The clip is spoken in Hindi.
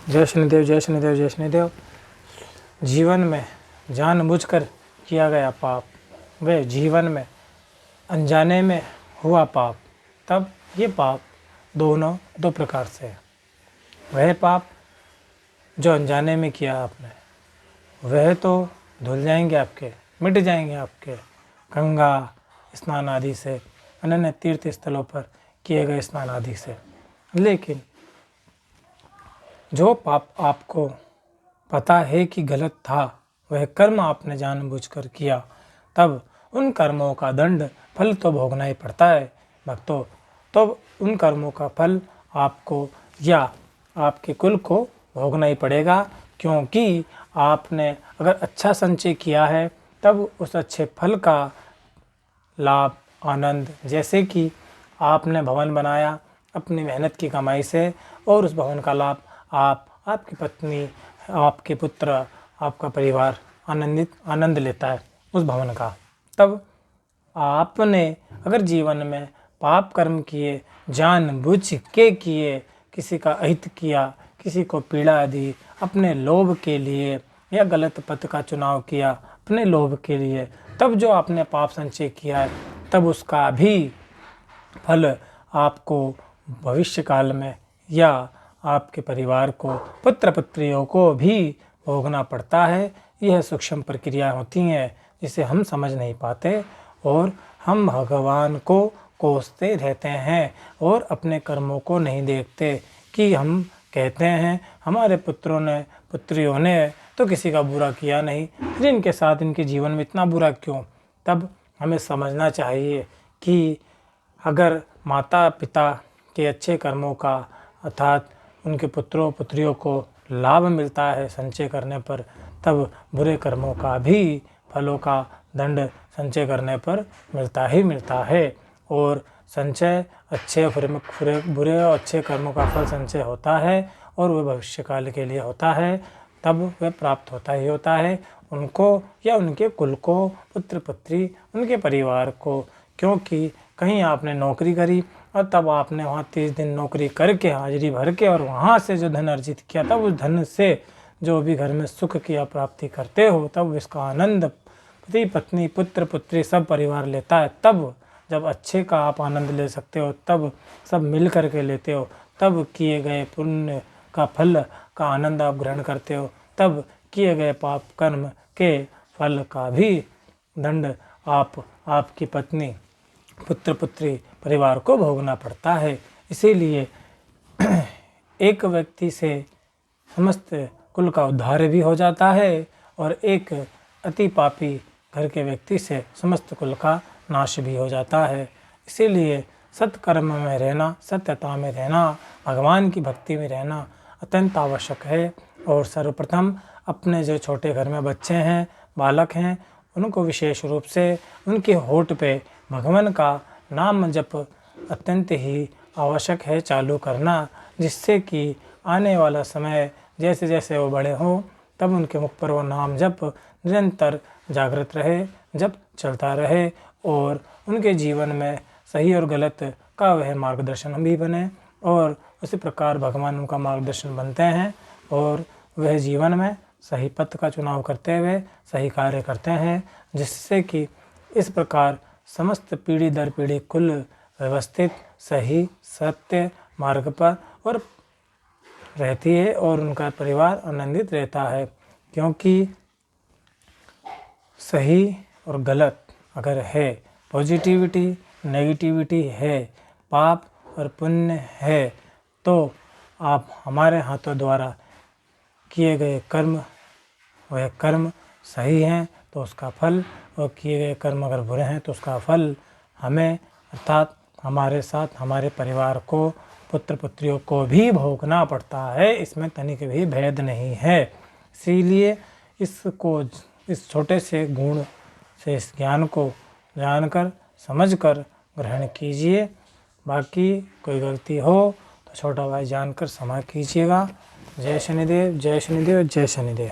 जय शनिदेव, जय शनिदेव, जय शनिदेव। जीवन में जानबूझकर किया गया पाप व जीवन में अनजाने में हुआ पाप, तब ये पाप दोनों दो प्रकार से है। वह पाप जो अनजाने में किया आपने, वह तो धुल जाएंगे आपके, मिट जाएंगे आपके गंगा स्नान आदि से, अन्य तीर्थ स्थलों पर किए गए स्नान आदि से। लेकिन जो पाप आपको पता है कि गलत था, वह कर्म आपने जानबूझकर किया, तब उन कर्मों का दंड फल तो भोगना ही पड़ता है भक्तों। तो उन कर्मों का फल आपको या आपके कुल को भोगना ही पड़ेगा, क्योंकि आपने अगर अच्छा संचय किया है तब उस अच्छे फल का लाभ आनंद, जैसे कि आपने भवन बनाया अपनी मेहनत की कमाई से और उस भवन का लाभ आप, आपकी पत्नी, आपके पुत्र, आपका परिवार आनंद लेता है उस भवन का। तब आपने अगर जीवन में पाप कर्म किए, जानबूझ के किए, किसी का अहित किया, किसी को पीड़ा दी अपने लोभ के लिए, या गलत पथ का चुनाव किया अपने लोभ के लिए, तब जो आपने पाप संचय किया है, तब उसका भी फल आपको भविष्य काल में या आपके परिवार को, पुत्र पुत्रियों को भी भोगना पड़ता है। यह सूक्ष्म प्रक्रिया होती हैं जिसे हम समझ नहीं पाते और हम भगवान को कोसते रहते हैं और अपने कर्मों को नहीं देखते। कि हम कहते हैं हमारे पुत्रों ने, पुत्रियों ने तो किसी का बुरा किया नहीं, फिर इनके साथ इनके जीवन में इतना बुरा क्यों। तब हमें समझना चाहिए कि अगर माता पिता के अच्छे कर्मों का, अर्थात उनके पुत्रों पुत्रियों को लाभ मिलता है संचय करने पर, तब बुरे कर्मों का भी फलों का दंड संचय करने पर मिलता ही मिलता है। और संचय अच्छे बुरे और अच्छे कर्मों का फल संचय होता है और वह भविष्य काल के लिए होता है, तब वह प्राप्त होता ही होता है उनको या उनके कुल को, पुत्र पुत्री, उनके परिवार को। क्योंकि कहीं आपने नौकरी करी और तब आपने वहाँ 30 दिन नौकरी करके, हाजिरी भर के, और वहाँ से जो धन अर्जित किया, तब उस धन से जो भी घर में सुख की प्राप्ति करते हो, तब इसका आनंद पति पत्नी, पुत्र पुत्री सब परिवार लेता है। तब जब अच्छे का आप आनंद ले सकते हो, तब सब मिल कर के लेते हो, तब किए गए पुण्य का फल का आनंद आप ग्रहण करते हो, तब किए गए पाप कर्म के फल का भी दंड आपकी पत्नी, पुत्र पुत्री, परिवार को भोगना पड़ता है। इसीलिए एक व्यक्ति से समस्त कुल का उद्धार भी हो जाता है और एक अति पापी घर के व्यक्ति से समस्त कुल का नाश भी हो जाता है। इसीलिए सत्कर्म में रहना, सत्यता में रहना, भगवान की भक्ति में रहना अत्यंत आवश्यक है। और सर्वप्रथम अपने जो छोटे घर में बच्चे हैं, बालक हैं, उनको विशेष रूप से उनके होठ पे भगवान का नाम जप अत्यंत ही आवश्यक है चालू करना, जिससे कि आने वाला समय जैसे जैसे वो बड़े हों, तब उनके मुख पर वो नाम जप निरंतर जागृत रहे, जप चलता रहे और उनके जीवन में सही और गलत का वह मार्गदर्शन भी बने। और उसी प्रकार भगवान उनका मार्गदर्शन बनते हैं और वह जीवन में सही पथ का चुनाव करते हुए सही कार्य करते हैं, जिससे कि इस प्रकार समस्त पीढ़ी दर पीढ़ी कुल व्यवस्थित, सही, सत्य मार्ग पर और रहती है और उनका परिवार आनंदित रहता है। क्योंकि सही और गलत अगर है, पॉजिटिविटी नेगेटिविटी है, पाप और पुण्य है, तो आप हमारे हाथों द्वारा किए गए कर्म, वह कर्म सही हैं तो उसका फल, और किए गए कर्म अगर बुरे हैं तो उसका फल हमें, अर्थात हमारे साथ हमारे परिवार को, पुत्र पुत्रियों को भी भोगना पड़ता है। इसमें तनिक भी भेद नहीं है। इसीलिए इसको, इस छोटे से गुण से, इस ज्ञान को जानकर समझकर ग्रहण कीजिए। बाकी कोई गलती हो तो छोटा भाई जानकर क्षमा कीजिएगा। जय शनिदेव, जय शनिदेव, जय शनिदेव।